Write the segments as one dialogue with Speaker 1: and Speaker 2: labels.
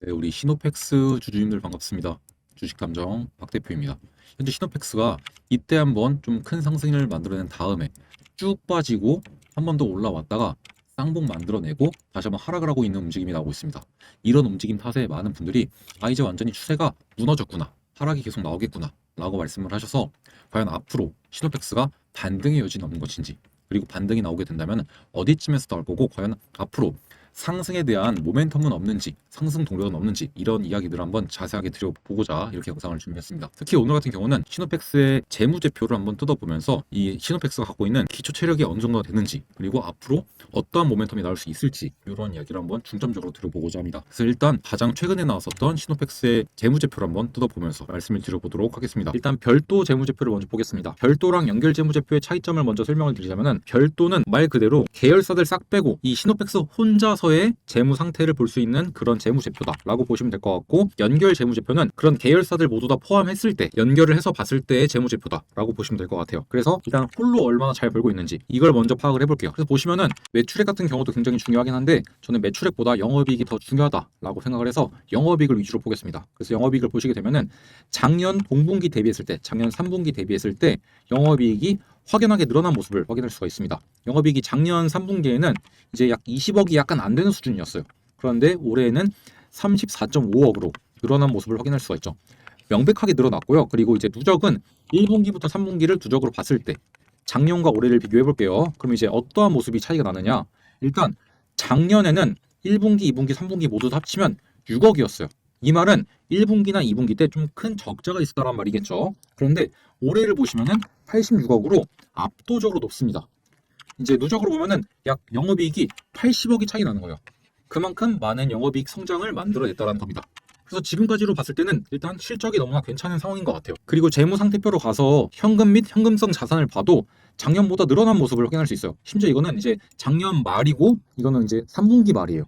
Speaker 1: 네, 우리 시노펙스 주주님들 반갑습니다. 주식탐정 박 대표입니다. 현재 시노펙스가 이때 한번 좀 큰 상승을 만들어낸 다음에 쭉 빠지고 한 번 더 올라왔다가 쌍봉 만들어내고 다시 한번 하락을 하고 있는 움직임이 나오고 있습니다. 이런 움직임 탓에 많은 분들이 이제 완전히 추세가 무너졌구나, 하락이 계속 나오겠구나 라고 말씀을 하셔서 과연 앞으로 시노펙스가 반등의 여지는 없는 것인지, 그리고 반등이 나오게 된다면 어디쯤에서 나올 거고, 과연 앞으로 상승에 대한 모멘텀은 없는지, 상승 동력은 없는지, 이런 이야기들을 한번 자세하게 드려보고자 이렇게 영상을 준비했습니다. 특히 오늘 같은 경우는 시노펙스의 재무제표를 한번 뜯어보면서 이 시노펙스가 갖고 있는 기초 체력이 어느 정도 되는지, 그리고 앞으로 어떠한 모멘텀이 나올 수 있을지, 이런 이야기를 한번 중점적으로 들어보고자 합니다. 그래서 일단 가장 최근에 나왔었던 시노펙스의 재무제표를 한번 뜯어보면서 말씀을 드려보도록 하겠습니다. 일단 별도 재무제표를 먼저 보겠습니다. 별도랑 연결 재무제표의 차이점을 먼저 설명을 드리자면, 별도는 말 그대로 계열사들 싹 빼고 이 시노펙스 혼자서의 재무 상태를 볼 수 있는 그런 재무제표다라고 보시면 될 것 같고, 연결 재무제표는 그런 계열사들 모두 다 포함했을 때, 연결을 해서 봤을 때의 재무제표다라고 보시면 될 것 같아요. 그래서 일단 홀로 얼마나 잘 벌고 있는지 이걸 먼저 파악을 해볼게요. 그래서 보시면은 매출액 같은 경우도 굉장히 중요하긴 한데, 저는 매출액보다 영업이익이 더 중요하다라고 생각을 해서 영업이익을 위주로 보겠습니다. 그래서 영업이익을 보시게 되면은 작년 동분기 대비했을 때, 작년 3분기 대비했을 때 영업이익이 확연하게 늘어난 모습을 확인할 수가 있습니다. 영업이익이 작년 3분기에는 이제 약 20억이 약간 안 되는 수준이었어요. 그런데 올해에는 34.5억으로 늘어난 모습을 확인할 수가 있죠. 명백하게 늘어났고요. 그리고 이제 누적은 1분기부터 3분기를 누적으로 봤을 때 작년과 올해를 비교해 볼게요. 그럼 이제 어떠한 모습이 차이가 나느냐? 일단 작년에는 1분기, 2분기, 3분기 모두 다 합치면 6억이었어요. 이 말은 1분기나 2분기 때 좀 큰 적자가 있었다는 말이겠죠. 그런데 올해를 보시면은 86억으로 압도적으로 높습니다. 이제 누적으로 보면은 약 영업이익이 80억이 차이 나는 거예요. 그만큼 많은 영업이익 성장을 만들어냈다는 겁니다. 그래서 지금까지로 봤을 때는 일단 실적이 너무나 괜찮은 상황인 것 같아요. 그리고 재무 상태표로 가서 현금 및 현금성 자산을 봐도 작년보다 늘어난 모습을 확인할 수 있어요. 심지어 이거는 이제 작년 말이고, 이거는 이제 3분기 말이에요.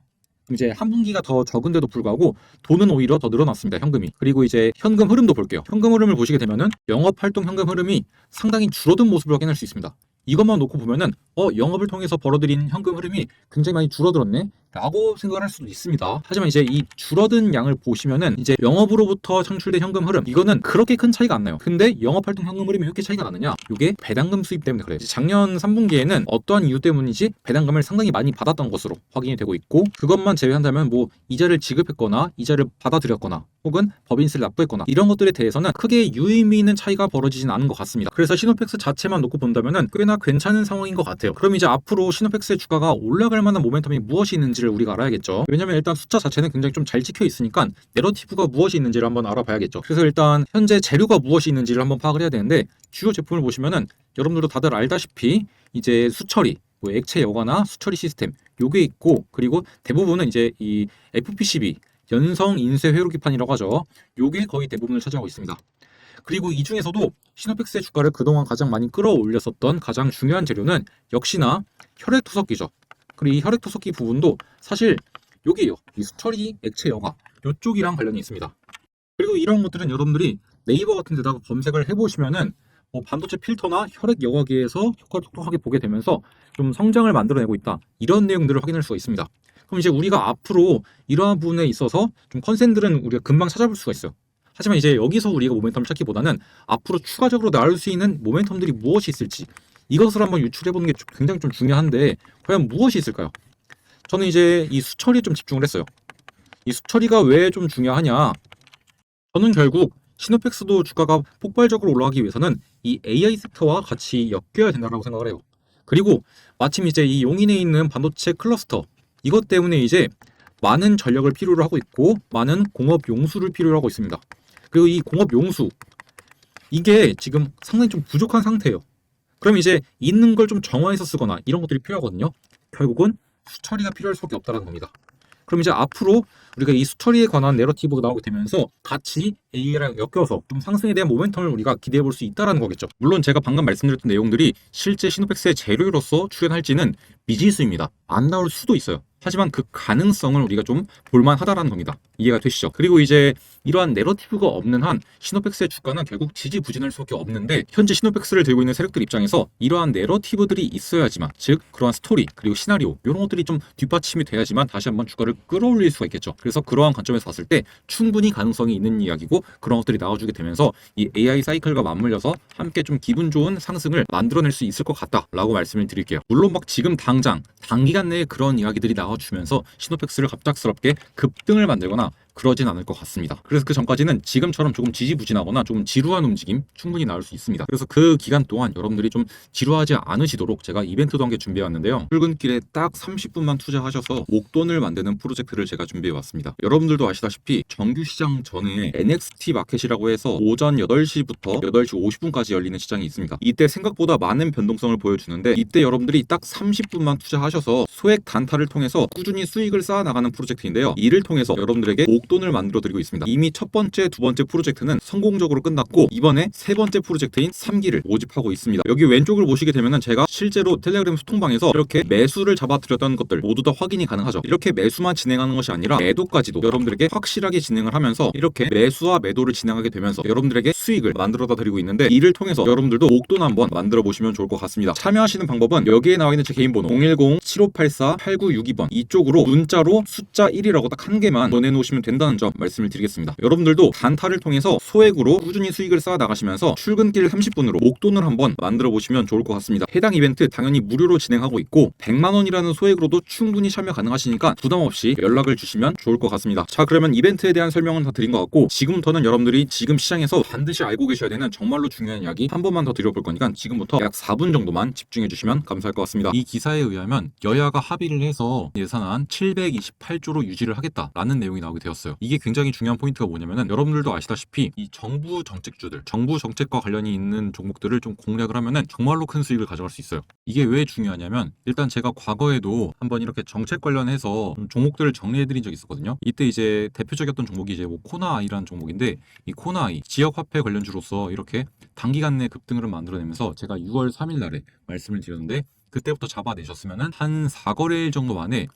Speaker 1: 이제 한 분기가 더 적은데도 불구하고 돈은 오히려 더 늘어났습니다. 현금이. 그리고 이제 현금 흐름도 볼게요. 현금 흐름을 보시게 되면은 영업활동 현금 흐름이 상당히 줄어든 모습을 확인할 수 있습니다. 이것만 놓고 보면은 영업을 통해서 벌어들인 현금 흐름이 굉장히 많이 줄어들었네 라고 생각을 할 수도 있습니다. 하지만 이제 이 줄어든 양을 보시면은 이제 영업으로부터 창출된 현금 흐름, 이거는 그렇게 큰 차이가 안 나요. 근데 영업활동 현금 흐름이 왜 이렇게 차이가 나느냐? 이게 배당금 수입 때문에 그래요. 작년 3분기에는 어떠한 이유 때문인지 배당금을 상당히 많이 받았던 것으로 확인이 되고 있고, 그것만 제외한다면 뭐 이자를 지급했거나 이자를 받아들였거나 혹은 법인세를 납부했거나 이런 것들에 대해서는 크게 유의미 있는 차이가 벌어지진 않은 것 같습니다. 그래서 시노펙스 자체만 놓고 본다면은 꽤나 괜찮은 상황인 것 같아요. 그럼 이제 앞으로 시노펙스의 주가가 올라갈 만한 모멘텀이 무엇이 있는지를 우리가 알아야겠죠. 왜냐면 일단 숫자 자체는 굉장히 좀 잘 찍혀 있으니까 내러티브가 무엇이 있는지를 한번 알아봐야겠죠. 그래서 일단 현재 재료가 무엇이 있는지를 한번 파악을 해야 되는데, 주요 제품을 보시면은 여러분들도 다들 알다시피 이제 수처리, 뭐 액체 여과나 수처리 시스템 요게 있고, 그리고 대부분은 이제 이 FPCB 연성 인쇄 회로기판이라고 하죠. 요게 거의 대부분을 차지하고 있습니다. 그리고 이 중에서도 시노펙스의 주가를 그동안 가장 많이 끌어올렸었던 가장 중요한 재료는 역시나 혈액투석기죠. 그리고 이 혈액투석기 부분도 사실 여기에요. 이 수처리 액체 여과 요쪽이랑 관련이 있습니다. 그리고 이런 것들은 여러분들이 네이버 같은 데다가 검색을 해보시면은 반도체 필터나 혈액 여과기에서 효과를 톡톡하게 보게 되면서 좀 성장을 만들어내고 있다, 이런 내용들을 확인할 수가 있습니다. 그럼 이제 우리가 앞으로 이러한 부분에 있어서 좀 컨센들은 우리가 금방 찾아볼 수가 있어요. 하지만 이제 여기서 우리가 모멘텀을 찾기보다는 앞으로 추가적으로 나올 수 있는 모멘텀들이 무엇이 있을지, 이것을 한번 유출해보는 게 굉장히 좀 중요한데, 과연 무엇이 있을까요? 저는 이제 이 수처리에 좀 집중을 했어요. 이 수처리가 왜 좀 중요하냐? 저는 결국 시노펙스도 주가가 폭발적으로 올라가기 위해서는 이 AI 섹터와 같이 엮여야 된다고 생각을 해요. 그리고 마침 이제 이 용인에 있는 반도체 클러스터, 이것 때문에 이제 많은 전력을 필요로 하고 있고 많은 공업 용수를 필요로 하고 있습니다. 그리고 이 공업 용수, 이게 지금 상당히 좀 부족한 상태예요. 그럼 이제 있는 걸 좀 정화해서 쓰거나 이런 것들이 필요하거든요. 결국은 수처리가 필요할 수밖에 없다는 겁니다. 그럼 이제 앞으로 우리가 이 수처리에 관한 내러티브가 나오게 되면서 같이 AI랑 엮여서 좀 상승에 대한 모멘텀을 우리가 기대해 볼 수 있다는 거겠죠. 물론 제가 방금 말씀드렸던 내용들이 실제 시노펙스의 재료로서 출연할지는 미지수입니다. 안 나올 수도 있어요. 하지만 그 가능성을 우리가 좀 볼만하다라는 겁니다. 이해가 되시죠? 그리고 이제 이러한 내러티브가 없는 한 시노펙스의 주가는 결국 지지부진할 수밖에 없는데, 현재 시노펙스를 들고 있는 세력들 입장에서 이러한 내러티브들이 있어야지만, 즉 그러한 스토리 그리고 시나리오 이런 것들이 좀 뒷받침이 돼야지만 다시 한번 주가를 끌어올릴 수가 있겠죠. 그래서 그러한 관점에서 봤을 때 충분히 가능성이 있는 이야기고, 그런 것들이 나와주게 되면서 이 AI 사이클과 맞물려서 함께 좀 기분 좋은 상승을 만들어낼 수 있을 것 같다라고 말씀을 드릴게요. 물론 막 지금 당장 단기간 내에 그런 이야기들이 나와주면서 시노펙스를 갑작스럽게 급등을 만들거나 그러진 않을 것 같습니다. 그래서 그 전까지는 지금처럼 조금 지지부진하거나 조금 지루한 움직임 충분히 나올 수 있습니다. 그래서 그 기간 동안 여러분들이 좀 지루하지 않으시도록 제가 이벤트도 한 개 준비해 왔는데요. 출근길에 딱 30분만 투자하셔서 목돈을 만드는 프로젝트를 제가 준비해 왔습니다. 여러분들도 아시다시피 정규 시장 전에 NXT 마켓이라고 해서 오전 8시부터 8시 50분까지 열리는 시장이 있습니다. 이때 생각보다 많은 변동성을 보여주는데, 이때 여러분들이 딱 30분만 투자하셔서 소액 단타를 통해서 꾸준히 수익을 쌓아 나가는 프로젝트인데요. 이를 통해서 여러분들에게 목돈을 만들어 드리고 있습니다. 이미 첫 번째, 두 번째 프로젝트는 성공적으로 끝났고, 이번에 세 번째 프로젝트인 3기를 모집하고 있습니다. 여기 왼쪽을 보시게 되면은 제가 실제로 텔레그램 소통방에서 이렇게 매수를 잡아드렸던 것들 모두 다 확인이 가능하죠. 이렇게 매수만 진행하는 것이 아니라 매도까지도 여러분들에게 확실하게 진행을 하면서 이렇게 매수와 매도를 진행하게 되면서 여러분들에게 수익을 만들어다 드리고 있는데, 이를 통해서 여러분들도 목돈 한번 만들어 보시면 좋을 것 같습니다. 참여하시는 방법은 여기에 나와 있는 제 개인 번호 010-7584-8962번 이쪽으로 문자로 숫자 1이라고 딱 한 개만 보내놓으시면 된다는 점 말씀을 드리겠습니다. 여러분들도 단타를 통해서 소액으로 꾸준히 수익을 쌓아 나가시면서 출근길 30분으로 목돈을 한번 만들어 보시면 좋을 것 같습니다. 해당 이벤트 당연히 무료로 진행하고 있고 100만 원이라는 소액으로도 충분히 참여 가능하시니까 부담 없이 연락을 주시면 좋을 것 같습니다. 자, 그러면 이벤트에 대한 설명은 다 드린 것 같고, 지금부터는 여러분들이 지금 시장에서 반드시 알고 계셔야 되는 정말로 중요한 이야기 한 번만 더 드려볼 거니까 지금부터 약 4분 정도만 집중해 주시면 감사할 것 같습니다. 이 기사에 의하면 여야가 합의를 해서 예산안 728조로 유지를 하겠다라는 내용이 나오게 되었어요. 이게 굉장히 중요한 포인트가 뭐냐면은, 여러분들도 아시다시피 이 정부 정책주들, 정부 정책과 관련이 있는 종목들을 좀 공략을 하면은 정말로 큰 수익을 가져갈 수 있어요. 이게 왜 중요하냐면, 일단 제가 과거에도 한번 이렇게 정책 관련해서 종목들을 정리해드린 적이 있었거든요. 이때 이제 대표적이었던 종목이 이제 뭐 코나아이라는 종목인데, 이 코나아이 지역화폐 관련주로서 이렇게 단기간 내 급등을 만들어내면서 제가 6월 3일 날에 말씀을 드렸는데, 그때부터 잡아내셨으면은 한 4거래일 정도 만에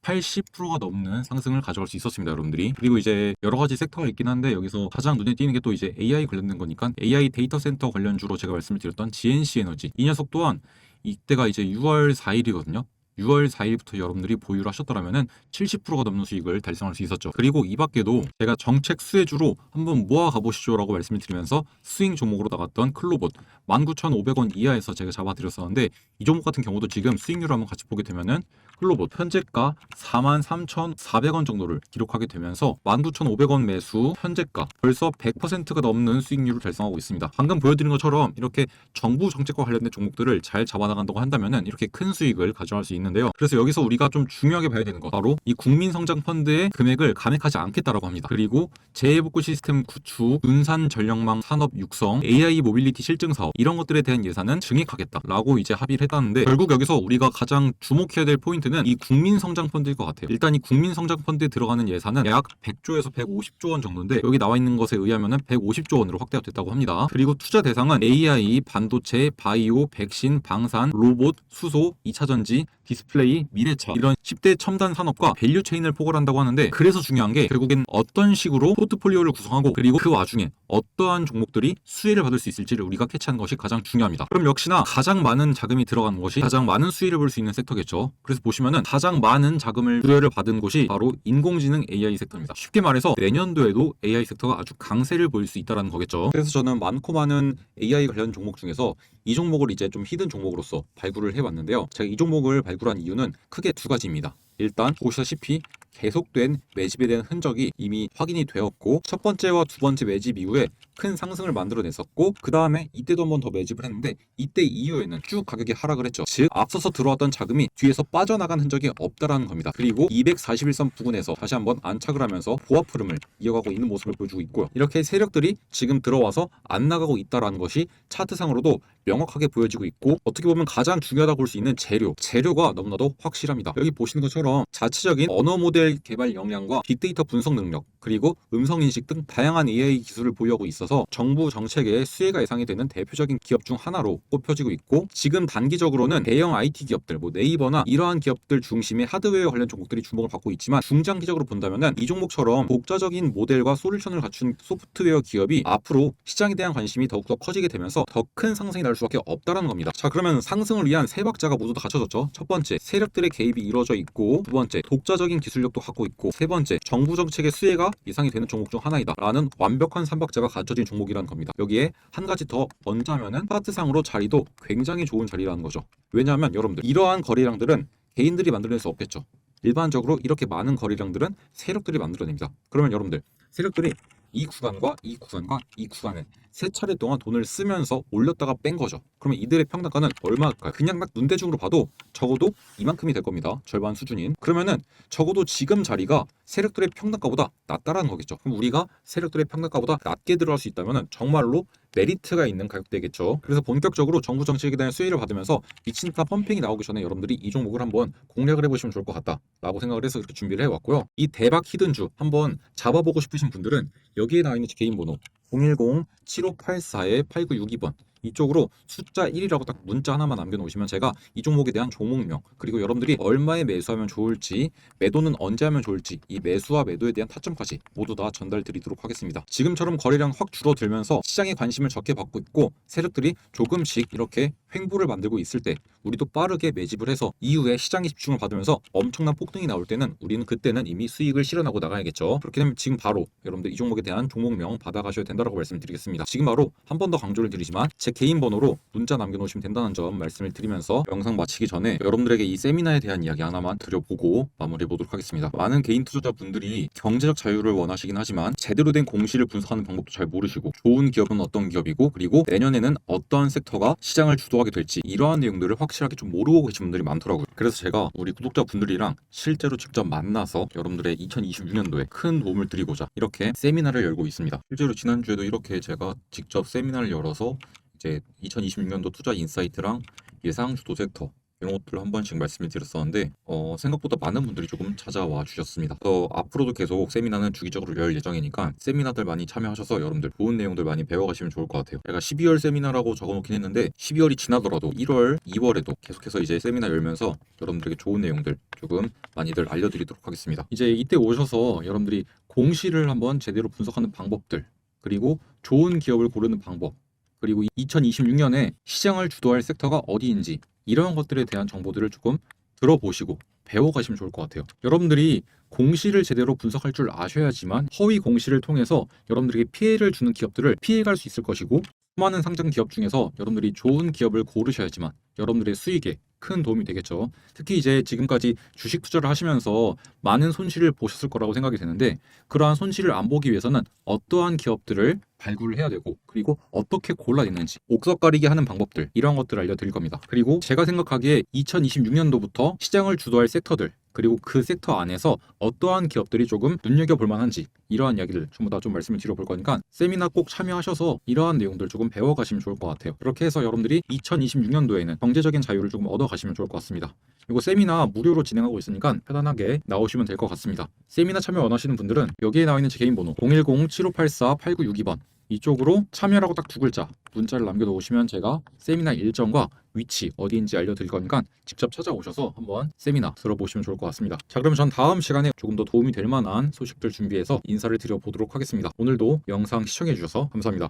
Speaker 1: 80%가 넘는 상승을 가져갈 수 있었습니다, 여러분들이. 그리고 이제 여러 가지 섹터가 있긴 한데, 여기서 가장 눈에 띄는 게 또 이제 AI 관련된 거니까 AI 데이터 센터 관련주로 제가 말씀을 드렸던 GNC 에너지, 이 녀석 또한 이때가 이제 6월 4일이거든요. 6월 4일부터 여러분들이 보유를 하셨더라면은 70%가 넘는 수익을 달성할 수 있었죠. 그리고 이 밖에도 제가 정책 수혜주로 한번 모아 가보시죠라고 말씀을 드리면서 스윙 종목으로 나갔던 클로봇 19,500원 이하에서 제가 잡아드렸었는데, 이 종목 같은 경우도 지금 수익률을 한번 같이 보게 되면은 클로봇 현재가 43,400원 정도를 기록하게 되면서 19,500원 매수, 현재가 벌써 100%가 넘는 수익률을 달성하고 있습니다. 방금 보여드린 것처럼 이렇게 정부 정책과 관련된 종목들을 잘 잡아나간다고 한다면은 이렇게 큰 수익을 가져갈 수 있는데요. 그래서 여기서 우리가 좀 중요하게 봐야 되는 것, 바로 이 국민성장펀드의 금액을 감액하지 않겠다라고 합니다. 그리고 재해복구 시스템 구축, 분산 전력망 산업 육성, AI 모빌리티 실증 사업, 이런 것들에 대한 예산은 증액하겠다라고 이제 합의를 했다는데, 결국 여기서 우리가 가장 주목해야 될 포인트는 이 국민성장펀드일 것 같아요. 일단 이 국민성장펀드에 들어가는 예산은 약 100조에서 150조 원 정도인데, 여기 나와 있는 것에 의하면은 150조 원으로 확대가 됐다고 합니다. 그리고 투자 대상은 AI, 반도체, 바이오, 백신, 방산, 로봇, 수소, 2차전지, 디스플레이, 미래차, 이런 10대 첨단 산업과 밸류 체인을 포괄한다고 하는데, 그래서 중요한 게 결국엔 어떤 식으로 포트폴리오를 구성하고, 그리고 그 와중에 어떠한 종목들이 수혜를 받을 수 있을지를 우리가 캐치하는 것이 가장 중요합니다. 그럼 역시나 가장 많은 자금이 들어가는 것이 가장 많은 수혜를 볼 수 있는 섹터겠죠. 그래서 보시면은 가장 많은 자금을 수혜를 받은 곳이 바로 인공지능 AI 섹터입니다. 쉽게 말해서 내년도에도 AI 섹터가 아주 강세를 보일 수 있다는 거겠죠. 그래서 저는 많고 많은 AI 관련 종목 중에서 이 종목을 이제 좀 히든 종목으로서 발굴을 해왔는데요. 제가 이 종목을 발굴한 이유는 크게 두 가지입니다. 일단 보시다시피 계속된 매집에 대한 흔적이 이미 확인이 되었고, 첫 번째와 두 번째 매집 이후에 큰 상승을 만들어냈었고, 그 다음에 이때도 한 번 더 매집을 했는데, 이때 이후에는 쭉 가격이 하락을 했죠. 즉 앞서서 들어왔던 자금이 뒤에서 빠져나간 흔적이 없다라는 겁니다. 그리고 241선 부근에서 다시 한번 안착을 하면서 보합 흐름을 이어가고 있는 모습을 보여주고 있고요. 이렇게 세력들이 지금 들어와서 안 나가고 있다라는 것이 차트상으로도 명확하게 보여지고 있고, 어떻게 보면 가장 중요하다고 볼 수 있는 재료가 너무나도 확실합니다. 여기 보시는 것처럼 자체적인 언어 모델 개발 역량과 빅데이터 분석 능력, 그리고 음성인식 등 다양한 AI 기술을 보유하고 있어서 정부 정책에 수혜가 예상이 되는 대표적인 기업 중 하나로 꼽혀지고 있고, 지금 단기적으로는 대형 IT 기업들, 네이버나 이러한 기업들 중심의 하드웨어 관련 종목들이 주목을 받고 있지만, 중장기적으로 본다면은 이 종목처럼 독자적인 모델과 솔루션을 갖춘 소프트웨어 기업이 앞으로 시장에 대한 관심이 더욱더 커지게 되면서 더 큰 상승이 날 수밖에 없다라는 겁니다. 자, 그러면 상승을 위한 세 박자가 모두 다 갖춰졌죠. 첫 번째, 세력들의 개입이 이루어져 있고, 두 번째, 독자적인 기술력도 갖고 있고, 세 번째, 정부 정책의 수혜가 예상이 되는 종목 중 하나이다 라는 완벽한 삼박자가 갖춰진 종목이라는 겁니다. 여기에 한 가지 더 얹자면은 차트상으로 자리도 굉장히 좋은 자리라는 거죠. 왜냐하면 여러분들, 이러한 거래량들은 개인들이 만들어낼 수 없겠죠. 일반적으로 이렇게 많은 거래량들은 세력들이 만들어냅니다. 그러면 여러분들, 세력들이 이 구간과 이 구간과 이 구간에 세 차례 동안 돈을 쓰면서 올렸다가 뺀 거죠. 그러면 이들의 평단가는 얼마일까요? 그냥 딱 눈대중으로 봐도 적어도 이만큼이 될 겁니다. 절반 수준인. 그러면은 적어도 지금 자리가 세력들의 평단가보다 낮다라는 거겠죠. 그럼 우리가 세력들의 평단가보다 낮게 들어갈 수 있다면은 정말로 메리트가 있는 가격대겠죠. 그래서 본격적으로 정부 정책에 대한 수혜를 받으면서 미친 듯한 펌핑이 나오기 전에 여러분들이 이 종목을 한번 공략을 해보시면 좋을 것 같다라고 생각을 해서 이렇게 준비를 해왔고요. 이 대박 히든주 한번 잡아보고 싶으신 분들은 여기에 나와 있는 제 개인 번호 010-7584-8962번 이쪽으로 숫자 1이라고 딱 문자 하나만 남겨놓으시면 제가 이 종목에 대한 종목명, 그리고 여러분들이 얼마에 매수하면 좋을지, 매도는 언제 하면 좋을지, 이 매수와 매도에 대한 타점까지 모두 다 전달 드리도록 하겠습니다. 지금처럼 거래량 확 줄어들면서 시장에 관심을 적게 받고 있고 세력들이 조금씩 이렇게 횡보를 만들고 있을 때 우리도 빠르게 매집을 해서 이후에 시장에 집중을 받으면서 엄청난 폭등이 나올 때는 우리는 그때는 이미 수익을 실현하고 나가야겠죠. 그렇게 되면 지금 바로 여러분들 이 종목에 대한 종목명 받아가셔야 된다고 말씀드리겠습니다. 지금 바로 한 번 더 강조를 드리지만 제 개인 번호로 문자 남겨놓으시면 된다는 점 말씀을 드리면서 영상 마치기 전에 여러분들에게 이 세미나에 대한 이야기 하나만 드려보고 마무리해 보도록 하겠습니다. 많은 개인 투자자분들이 경제적 자유를 원하시긴 하지만 제대로 된 공시를 분석하는 방법도 잘 모르시고, 좋은 기업은 어떤 기업이고, 그리고 내년에는 어떠한 섹터가 시장을 주도하게 될지 이러한 내용들을 확실하게 좀 모르고 계신 분들이 많더라고요. 그래서 제가 우리 구독자분들이랑 실제로 직접 만나서 여러분들의 2026년도에 큰 도움을 드리고자 이렇게 세미나를 열고 있습니다. 실제로 지난주에도 이렇게 제가 직접 세미나를 열어서 이제 2026년도 투자 인사이트랑 예상 주도 섹터 이런 것들을 한 번씩 말씀을 드렸었는데 생각보다 많은 분들이 조금 찾아와 주셨습니다. 그래서 앞으로도 계속 세미나는 주기적으로 열 예정이니까 세미나들 많이 참여하셔서 여러분들 좋은 내용들 많이 배워가시면 좋을 것 같아요. 제가 12월 세미나라고 적어놓긴 했는데 12월이 지나더라도 1월, 2월에도 계속해서 이제 세미나 열면서 여러분들에게 좋은 내용들 조금 많이들 알려드리도록 하겠습니다. 이제 이때 오셔서 여러분들이 공시를 한번 제대로 분석하는 방법들, 그리고 좋은 기업을 고르는 방법, 그리고 2026년에 시장을 주도할 섹터가 어디인지 이런 것들에 대한 정보들을 조금 들어보시고 배워가시면 좋을 것 같아요. 여러분들이 공시를 제대로 분석할 줄 아셔야지만 허위 공시를 통해서 여러분들에게 피해를 주는 기업들을 피해갈 수 있을 것이고, 수많은 상장 기업 중에서 여러분들이 좋은 기업을 고르셔야지만 여러분들의 수익에 큰 도움이 되겠죠. 특히 이제 지금까지 주식 투자를 하시면서 많은 손실을 보셨을 거라고 생각이 되는데, 그러한 손실을 안 보기 위해서는 어떠한 기업들을 발굴을 해야 되고, 그리고 어떻게 골라냈는지 옥석 가리기 하는 방법들, 이런 것들을 알려드릴 겁니다. 그리고 제가 생각하기에 2026년도부터 시장을 주도할 섹터들, 그리고 그 섹터 안에서 어떠한 기업들이 조금 눈여겨볼 만한지 이러한 이야기를 전부 다 좀 말씀을 드려볼 거니까 세미나 꼭 참여하셔서 이러한 내용들 조금 배워가시면 좋을 것 같아요. 그렇게 해서 여러분들이 2026년도에는 경제적인 자유를 조금 얻어가시면 좋을 것 같습니다. 이거 세미나 무료로 진행하고 있으니까 편안하게 나오시면 될 것 같습니다. 세미나 참여 원하시는 분들은 여기에 나와 있는 제 개인 번호 010-7584-8962번 이쪽으로 참여라고 딱 두 글자 문자를 남겨놓으시면 제가 세미나 일정과 위치 어디인지 알려드릴 거니까 직접 찾아오셔서 한번 세미나 들어보시면 좋을 것 같습니다. 자, 그러면 전 다음 시간에 조금 더 도움이 될 만한 소식들 준비해서 인사를 드려보도록 하겠습니다. 오늘도 영상 시청해 주셔서 감사합니다.